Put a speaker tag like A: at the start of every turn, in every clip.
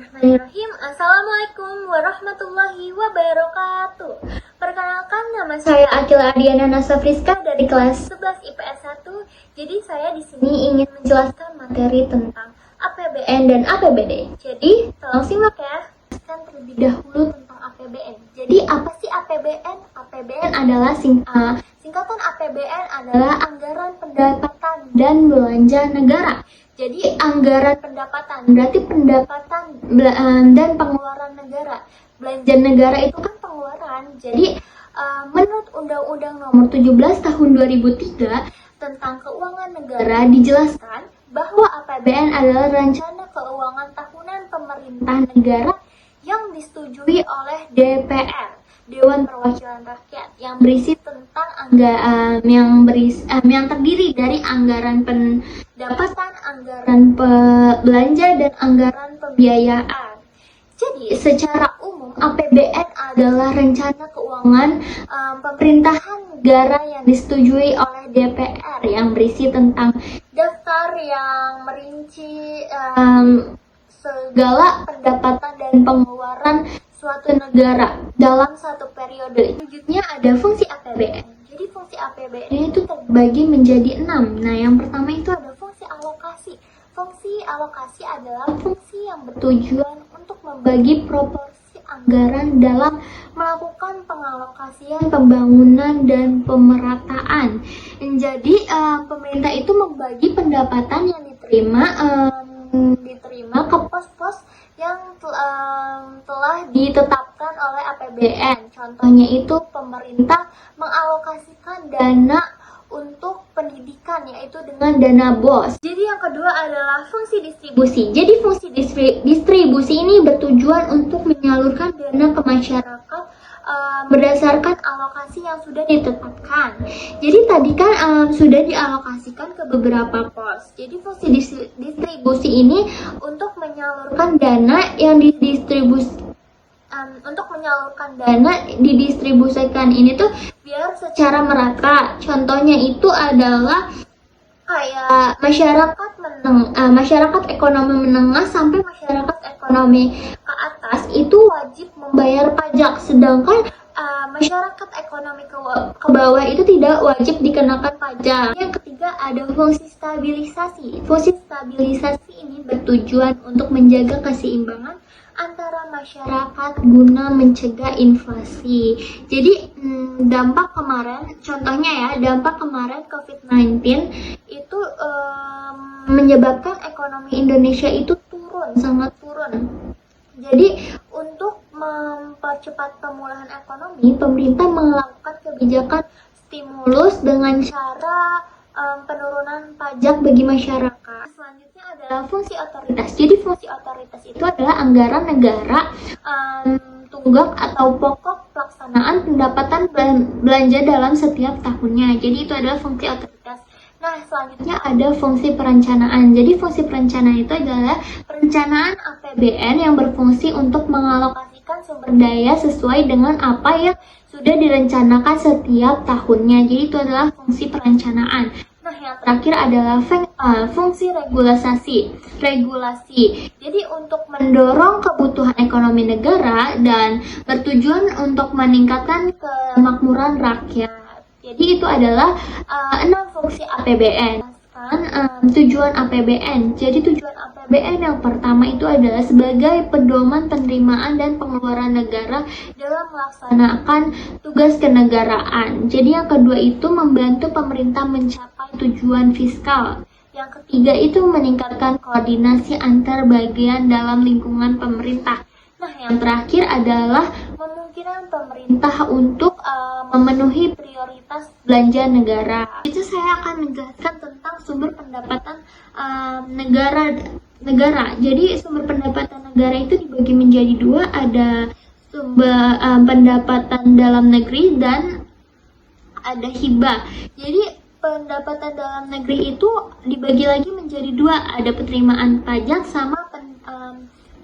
A: Bismillahirrahmanirrahim. Assalamualaikum warahmatullahi wabarakatuh. Perkenalkan, nama saya Akila Adiana Nasafriska dari kelas 11 IPS 1. Jadi saya di sini ingin menjelaskan materi tentang APBN dan APBD. Jadi tolong simak ya. Jelaskan terlebih dahulu tentang APBN. Jadi apa sih APBN? APBN adalah singkatan APBN adalah anggaran pendapatan dan belanja negara. Jadi anggaran pendapatan berarti pendapatan dan pengeluaran negara. Belanja negara itu kan pengeluaran. Jadi menurut Undang-Undang Nomor 17 Tahun 2003 tentang Keuangan Negara dijelaskan bahwa APBN adalah rencana keuangan tahunan pemerintah negara yang disetujui oleh DPR, Dewan Perwakilan Rakyat, yang berisi tentang yang terdiri dari anggaran pendapatan, anggaran belanja, dan anggaran pembiayaan. Jadi secara umum APBN adalah rencana keuangan pemerintahan negara yang disetujui oleh DPR, yang berisi tentang daftar yang merinci segala pendapatan dan pengeluaran suatu negara dalam satu periode. Selanjutnya ada fungsi APBN. Jadi fungsi APBN itu terbagi menjadi 6. Nah, yang pertama itu ada fungsi alokasi. Fungsi alokasi adalah fungsi yang bertujuan untuk membagi proporsi anggaran dalam melakukan pengalokasian, pembangunan, dan pemerataan. Jadi pemerintah itu membagi pendapatan yang diterima ke pos-pos yang telah ditetapkan oleh APBN. Contohnya itu pemerintah mengalokasikan dana untuk pendidikan, yaitu dengan dana BOS. Jadi yang kedua adalah fungsi distribusi. Jadi fungsi distribusi ini bertujuan untuk menyalurkan dana ke masyarakat berdasarkan alokasi yang sudah ditetapkan. Jadi tadi kan sudah dialokasikan ke beberapa pos. Jadi fungsi distribusi ini untuk menyalurkan dana yang didistribusikan ini tuh biar secara merata. Contohnya itu adalah kayak masyarakat ekonomi menengah sampai masyarakat ekonomi ke atas itu wajib membayar pajak, sedangkan masyarakat ekonomi ke bawah itu tidak wajib dikenakan pajak. Yang ketiga ada fungsi stabilisasi. Fungsi stabilisasi ini bertujuan untuk menjaga keseimbangan antara masyarakat guna mencegah inflasi. Jadi dampak kemarin, contohnya ya, dampak kemarin COVID-19 itu menyebabkan ekonomi Indonesia itu sangat turun. Jadi untuk mempercepat pemulihan ekonomi, pemerintah melakukan kebijakan stimulus dengan cara penurunan pajak bagi masyarakat. Selanjutnya adalah fungsi otoritas. Jadi fungsi otoritas itu adalah anggaran negara tunggak atau pokok pelaksanaan pendapatan belanja dalam setiap tahunnya. Jadi itu adalah fungsi otoritas. Nah, selanjutnya ada fungsi perencanaan. Jadi fungsi perencanaan itu adalah perencanaan APBN yang berfungsi untuk mengalokasikan sumber daya sesuai dengan apa yang sudah direncanakan setiap tahunnya. Jadi itu adalah fungsi perencanaan. Nah, yang terakhir adalah fungsi regulasi. Jadi untuk mendorong kebutuhan ekonomi negara dan bertujuan untuk meningkatkan kemakmuran rakyat. Jadi itu adalah 6 fungsi APBN. Tujuan APBN. Jadi tujuan APBN yang pertama itu adalah sebagai pedoman penerimaan dan pengeluaran negara dalam melaksanakan tugas kenegaraan. Jadi yang kedua itu membantu pemerintah mencapai tujuan fiskal. Yang ketiga itu meningkatkan koordinasi antar bagian dalam lingkungan pemerintah. Nah, yang terakhir adalah memungkinkan pemerintah untuk memenuhi prioritas belanja negara. Itu saya akan menjelaskan tentang sumber pendapatan negara. Jadi sumber pendapatan negara itu dibagi menjadi 2, ada sumber pendapatan dalam negeri dan ada hibah. Jadi pendapatan dalam negeri itu dibagi lagi menjadi 2, ada penerimaan pajak sama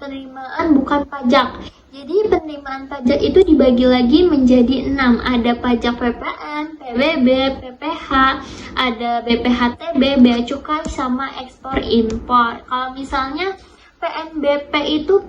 A: penerimaan bukan pajak. Jadi penerimaan pajak itu dibagi lagi menjadi 6. Ada pajak PPN, PBB, PPH, ada BPHTB, bea cukai, sama ekspor impor. Kalau misalnya PNBP itu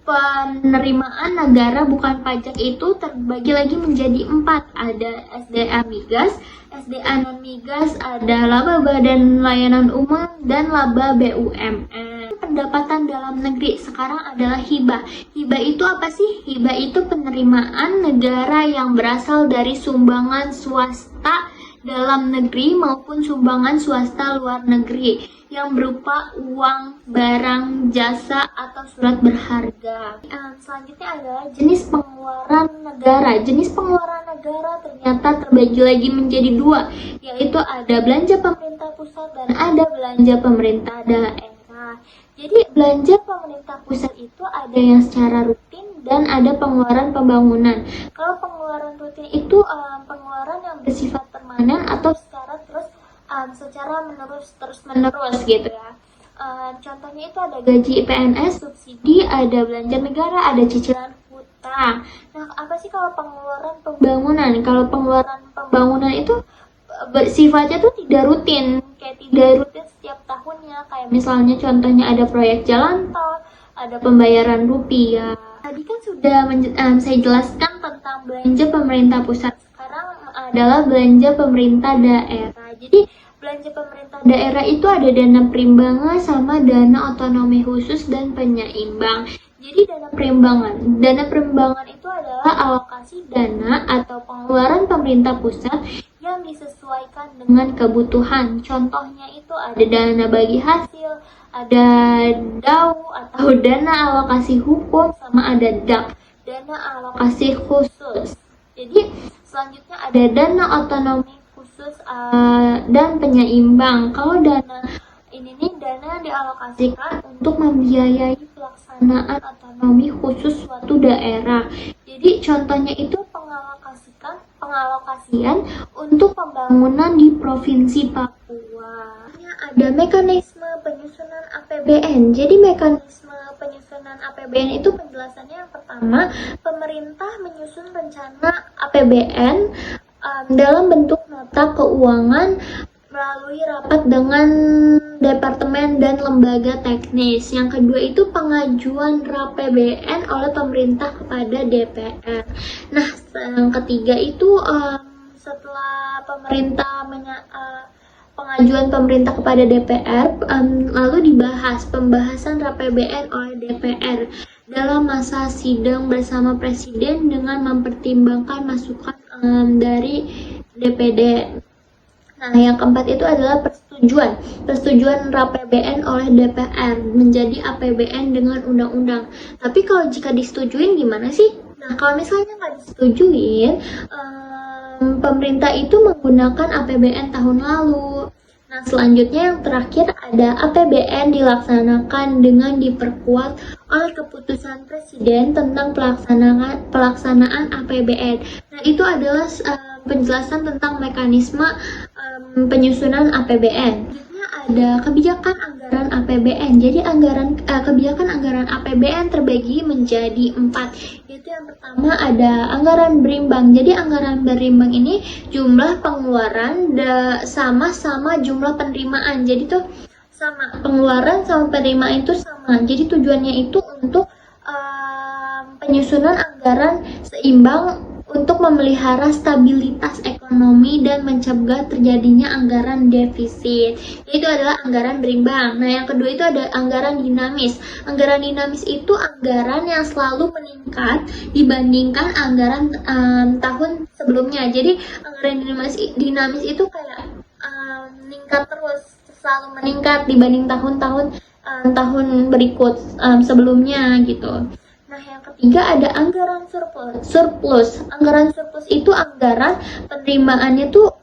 A: penerimaan negara bukan pajak itu terbagi lagi menjadi 4. Ada SDA migas, SDA non migas, ada laba badan layanan umum, dan laba BUMN. Pendapatan dalam negeri sekarang adalah hibah. Hibah itu apa sih? Hibah itu penerimaan negara yang berasal dari sumbangan swasta dalam negeri maupun sumbangan swasta luar negeri yang berupa uang, barang, jasa, atau surat berharga. Selanjutnya adalah jenis pengeluaran negara. Jenis pengeluaran negara ternyata terbagi lagi menjadi 2, yaitu ada belanja pemerintah pusat dan ada belanja pemerintah daerah. Jadi belanja pemerintah pusat itu ada yang secara rutin dan ada pengeluaran pembangunan. Kalau pengeluaran rutin itu pengeluaran yang bersifat permanen atau secara terus-menerus gitu ya. Contohnya itu ada gaji PNS, subsidi, ada belanja negara, ada cicilan hutang. Nah, apa sih kalau pengeluaran pembangunan? Kalau pengeluaran pembangunan itu sifatnya tuh tidak rutin, kayak tidak rutin setiap tahunnya. Kayak misalnya contohnya ada proyek jalan tol, ada pembayaran rupiah. Tadi kan sudah saya jelaskan tentang belanja pemerintah pusat. Sekarang adalah belanja pemerintah daerah. Jadi belanja pemerintah daerah itu ada dana perimbangan sama dana otonomi khusus dan penyeimbang. Jadi dana perimbangan itu adalah alokasi dana atau pengeluaran pemerintah pusat yang disesuaikan dengan kebutuhan. Contohnya itu ada dana bagi hasil, ada DAU atau dana alokasi hukum, sama ada DAK, dana alokasi khusus. Jadi selanjutnya ada dana otonomi khusus dan penyeimbang. Kalau dana ini nih dana dialokasikan untuk membiayai pelaksanaan otonomi khusus suatu daerah. Jadi contohnya itu pengalokasian untuk pembangunan di Provinsi Papua. Ada mekanisme penyusunan APBN. Jadi mekanisme penyusunan APBN itu penjelasannya yang pertama, pemerintah menyusun rencana APBN dalam bentuk nota keuangan melalui rapat dengan departemen dan lembaga teknis. Yang kedua itu pengajuan RAPBN oleh pemerintah kepada DPR. Nah, yang ketiga itu setelah pengajuan pemerintah kepada DPR, lalu dibahas pembahasan RAPBN oleh DPR dalam masa sidang bersama Presiden dengan mempertimbangkan masukan dari DPD. Nah, yang keempat itu adalah persetujuan RAPBN oleh DPR menjadi APBN dengan undang-undang. Tapi kalau jika disetujuin gimana sih? Nah, kalau misalnya nggak disetujuin, pemerintah itu menggunakan APBN tahun lalu. Nah, selanjutnya yang terakhir ada APBN dilaksanakan dengan diperkuat oleh keputusan Presiden tentang pelaksanaan APBN. Nah, itu adalah penjelasan tentang mekanisme penyusunan APBN. Ada kebijakan anggaran APBN. Jadi kebijakan anggaran APBN terbagi menjadi 4. Yaitu yang pertama ada anggaran berimbang. Jadi anggaran berimbang ini jumlah pengeluaran sama jumlah penerimaan. Jadi tuh sama, pengeluaran sama penerimaan itu sama. Jadi tujuannya itu untuk penyusunan anggaran seimbang untuk memelihara stabilitas ekonomi dan mencegah terjadinya anggaran defisit. Itu adalah anggaran berimbang. Nah, yang kedua itu ada anggaran dinamis. Anggaran dinamis itu anggaran yang selalu meningkat dibandingkan anggaran tahun sebelumnya. Jadi anggaran dinamis itu kayak meningkat terus, selalu meningkat dibanding tahun berikut sebelumnya gitu. Nah, yang ketiga ada anggaran surplus. Anggaran surplus itu anggaran penerimaannya tuh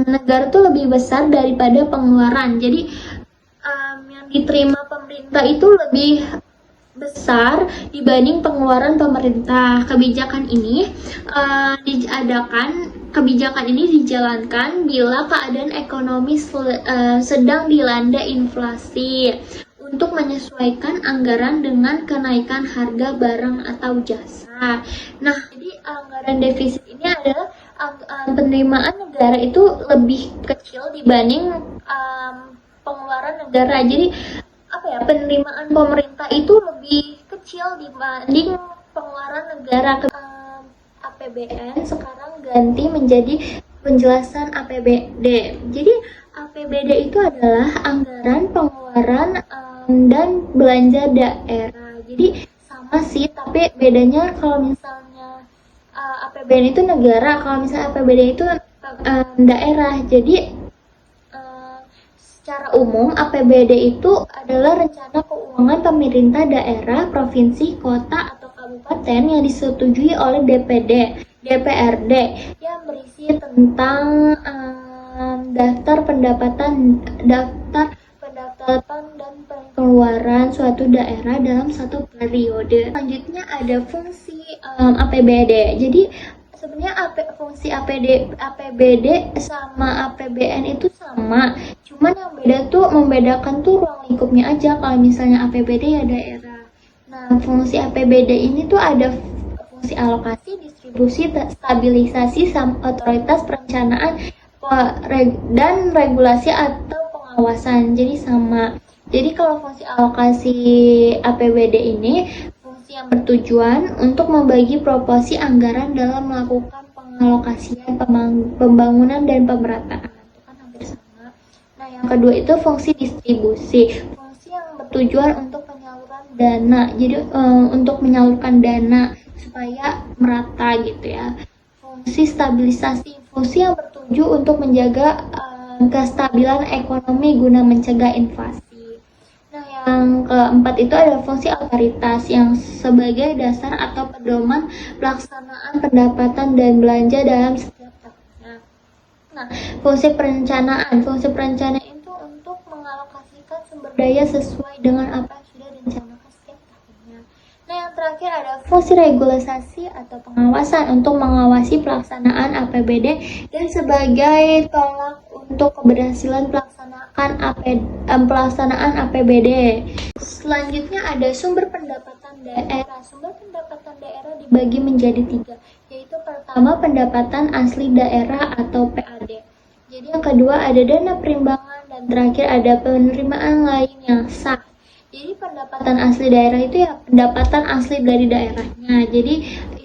A: negara tuh lebih besar daripada pengeluaran. Jadi yang diterima pemerintah itu lebih besar dibanding pengeluaran pemerintah. Kebijakan ini dijalankan bila keadaan ekonomi sedang dilanda inflasi, untuk menyesuaikan anggaran dengan kenaikan harga barang atau jasa. Nah, jadi anggaran defisit ini adalah penerimaan negara itu lebih kecil dibanding pengeluaran negara. Jadi penerimaan pemerintah itu lebih kecil kecil dibanding pengeluaran negara. APBN sekarang ganti menjadi penjelasan APBD. Jadi APBD itu adalah anggaran pengeluaran dan belanja daerah. Jadi sama sih, tapi bedanya kalau misalnya APBN itu negara, kalau misalnya APBD itu daerah. Jadi secara umum APBD itu adalah rencana keuangan pemerintah daerah, provinsi, kota, atau kabupaten yang disetujui oleh DPD, DPRD yang berisi tentang daftar pendapatan dan pengeluaran suatu daerah dalam satu periode. Selanjutnya ada fungsi APBD. Jadi sebenarnya fungsi APBD sama APBN itu sama, cuman yang membedakan tuh ruang lingkupnya aja. Kalau misalnya APBD ya daerah. Nah, fungsi APBD ini tuh ada fungsi alokasi, distribusi, stabilisasi, otoritas perencanaan dan regulasi atau pengawasan. Jadi sama. Jadi kalau fungsi alokasi APBD ini fungsi yang bertujuan untuk membagi proporsi anggaran dalam melakukan pengalokasian, pembangunan, dan pemerataan. Itu kan hampir sama. Nah, yang kedua itu fungsi distribusi. Fungsi yang bertujuan untuk penyaluran dana. Jadi untuk menyalurkan dana supaya merata gitu ya. Fungsi stabilisasi. Fungsi yang bertuju untuk menjaga kestabilan ekonomi guna mencegah inflasi. Nah, yang keempat itu ada fungsi otoritas yang sebagai dasar atau pedoman pelaksanaan pendapatan dan belanja dalam setiap tahunnya. Nah, fungsi perencanaan. Fungsi perencanaan itu untuk mengalokasikan sumber daya sesuai dengan apa yang sudah direncanakan setiap tahunnya. Nah, yang terakhir ada fungsi regulasi atau pengawasan untuk mengawasi pelaksanaan APBD dan sebagai tolak untuk keberhasilan pelaksanaan APBD. Selanjutnya ada sumber pendapatan daerah. Sumber pendapatan daerah dibagi menjadi 3, yaitu pertama pendapatan asli daerah atau PAD. Jadi yang kedua ada dana perimbangan dan terakhir ada penerimaan lain yang sah. Jadi pendapatan asli daerah itu ya pendapatan asli dari daerahnya. Jadi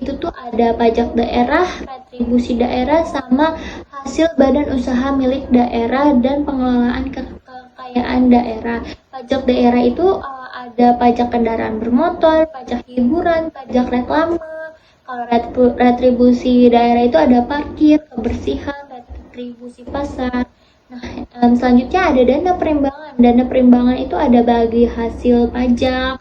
A: itu tuh ada pajak daerah, retribusi daerah, sama hasil badan usaha milik daerah dan pengelolaan kekayaan daerah. Pajak daerah itu ada pajak kendaraan bermotor, pajak hiburan, pajak reklame. Kalau retribusi daerah itu ada parkir, kebersihan, retribusi pasar. Nah, selanjutnya ada dana perimbangan. Dana perimbangan itu ada bagi hasil pajak,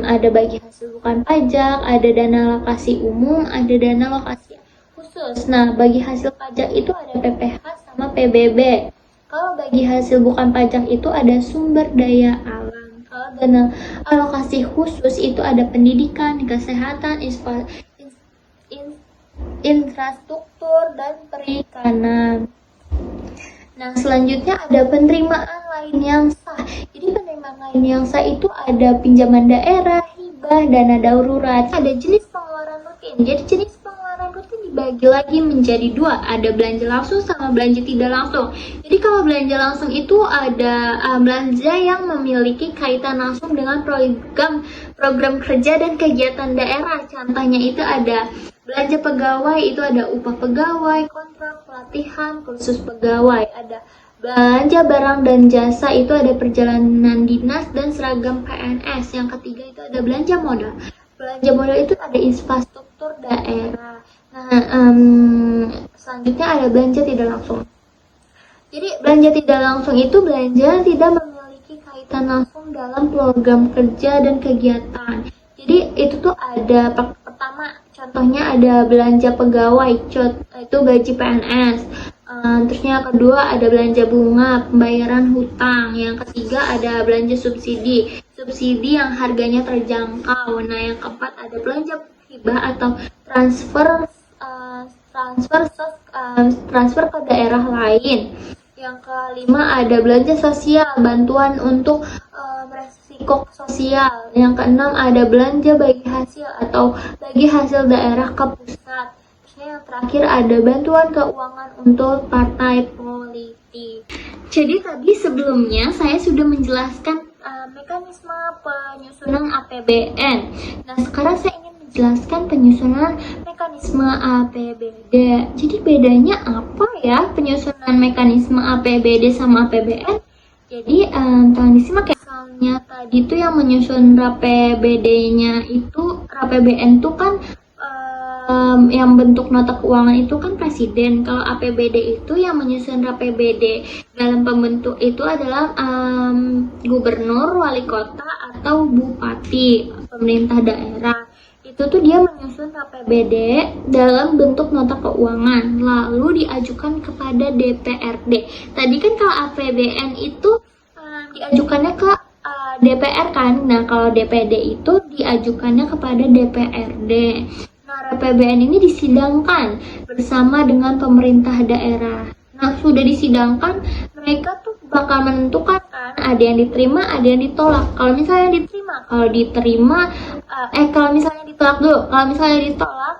A: ada bagi hasil bukan pajak, ada dana alokasi umum, ada dana alokasi khusus. Nah, bagi hasil pajak itu ada PPh sama PBB. Kalau bagi hasil bukan pajak itu ada sumber daya alam. Kalau dana alokasi khusus itu ada pendidikan, kesehatan, infrastruktur, dan perikanan. Nah, selanjutnya ada penerimaan lain yang sah. Jadi penerimaan lain yang sah itu ada pinjaman daerah, hibah, dana darurat. Ada jenis pengeluaran rutin. Jadi jenis pengeluaran rutin dibagi lagi menjadi 2. Ada belanja langsung sama belanja tidak langsung. Jadi kalau belanja langsung itu ada belanja yang memiliki kaitan langsung dengan program kerja dan kegiatan daerah. Contohnya itu ada belanja pegawai, itu ada upah pegawai, kontrak, pelatihan, kursus pegawai. Ada belanja barang dan jasa, itu ada perjalanan dinas dan seragam PNS. Yang ketiga itu ada belanja modal. Belanja modal itu ada infrastruktur daerah. Nah, selanjutnya ada belanja tidak langsung. Jadi belanja tidak langsung itu belanja tidak memiliki kaitan langsung dalam program kerja dan kegiatan. Jadi itu tuh ada pertama contohnya ada belanja pegawai, itu gaji PNS. Terusnya kedua ada belanja bunga, pembayaran hutang. Yang ketiga ada belanja subsidi yang harganya terjangkau. Nah, yang keempat ada belanja hibah atau transfer ke daerah lain. Yang kelima ada belanja sosial, bantuan untuk resiko sosial. Yang keenam ada belanja bagi hasil daerah ke pusat. Yang terakhir ada bantuan keuangan untuk partai politik. Jadi tadi sebelumnya saya sudah menjelaskan mekanisme penyusunan APBN. Nah, sekarang saya ingin menjelaskan penyusunan mekanisme APBD. Jadi bedanya apa ya penyusunan mekanisme APBD sama APBN? Jadi telah disimak ya. Misalnya tadi tuh yang menyusun RAPBD-nya itu, RAPBN tuh kan yang bentuk nota keuangan itu kan presiden. Kalau APBD itu yang menyusun RAPBD dalam pembentuk itu adalah gubernur, wali kota, atau bupati, pemerintah daerah. Itu tuh dia menyusun APBD dalam bentuk nota keuangan, lalu diajukan kepada DPRD. Tadi kan kalau APBN itu diajukannya ke DPR kan. Nah, kalau DPD itu diajukannya kepada DPRD. Nah, RAPBN ini disidangkan bersama dengan pemerintah daerah. Nah, sudah disidangkan, mereka tuh bakal menentukan kan, ada yang diterima, ada yang ditolak. Kalau misalnya kalau misalnya ditolak dulu. Kalau misalnya ditolak,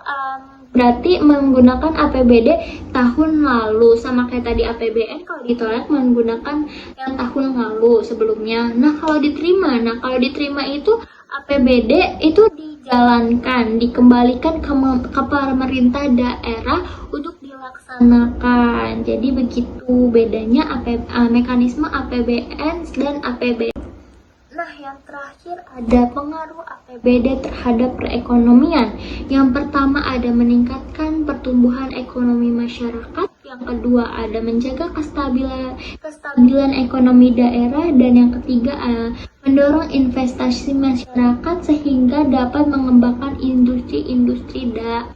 A: berarti menggunakan APBD tahun lalu, sama kayak tadi APBN. Kalau ditolak menggunakan yang tahun lalu sebelumnya. Nah, kalau diterima itu APBD itu dijalankan, dikembalikan ke pemerintah daerah untuk dilaksanakan. Jadi begitu bedanya mekanisme APBN dan APBD. Nah, yang terakhir ada pengaruh APBD terhadap perekonomian. Yang pertama ada meningkatkan pertumbuhan ekonomi masyarakat. Yang kedua ada menjaga kestabilan ekonomi daerah. Dan yang ketiga mendorong investasi masyarakat sehingga dapat mengembangkan industri-industri daerah.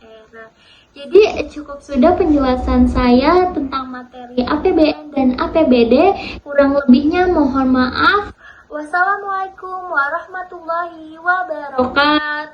A: Jadi cukup sudah penjelasan saya tentang materi APBN dan APBD. Kurang lebihnya mohon maaf. Wassalamualaikum warahmatullahi wabarakatuh.